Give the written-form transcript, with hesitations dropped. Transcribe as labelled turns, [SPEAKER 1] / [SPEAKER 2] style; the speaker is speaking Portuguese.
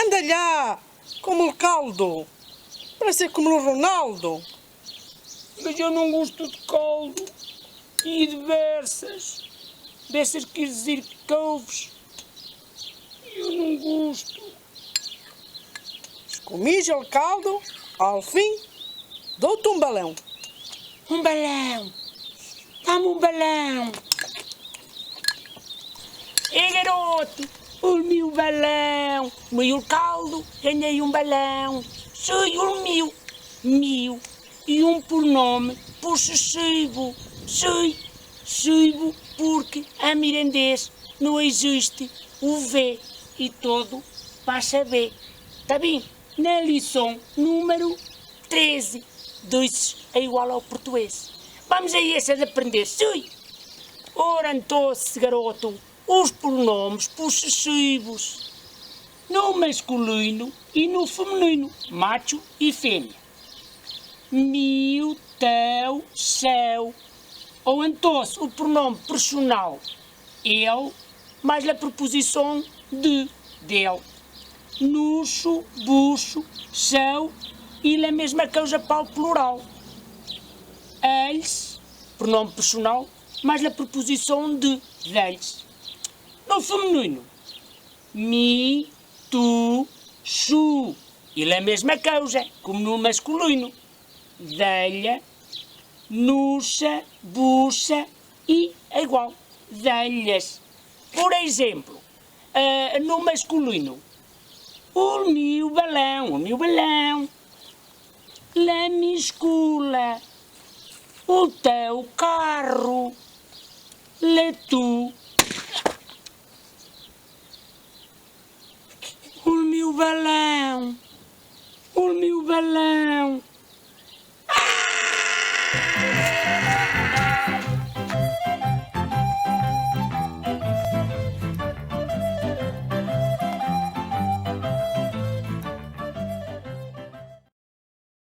[SPEAKER 1] anda lá, como o caldo. Parece como o Ronaldo.
[SPEAKER 2] Mas eu não gosto de caldo. E de versas. Dessas quer dizer couves. Eu não gosto.
[SPEAKER 1] Se comis o caldo, ao fim, dou-te um balão.
[SPEAKER 2] Um balão. Dá-me um balão. Garoto, o meu balão. Meio caldo, ganhei um balão. Sei o meu. Meu. E um pronome possessivo. Sei porque a mirandês não existe o V e todo passa B. Tá bem? Na lição número 13. 2 é igual ao português. Vamos a essa de aprender. Sei. Ora, então, garoto, os pronomes possessivos no masculino e no feminino, macho e fêmea. Meu, teu, seu. Ou então, o pronome personal, ele, mais a preposição de, dele. Nuxo, bucho, seu e a mesma coisa para o plural. Eles, pronome personal, mais a preposição de, deles. No feminino, mi, tu, su. E a mesma coisa, como no masculino. Delha, nuxa, bucha e é igual. Delhas. Por exemplo, no masculino, o meu balão. La minha o teu carro. Le tu. O meu balão.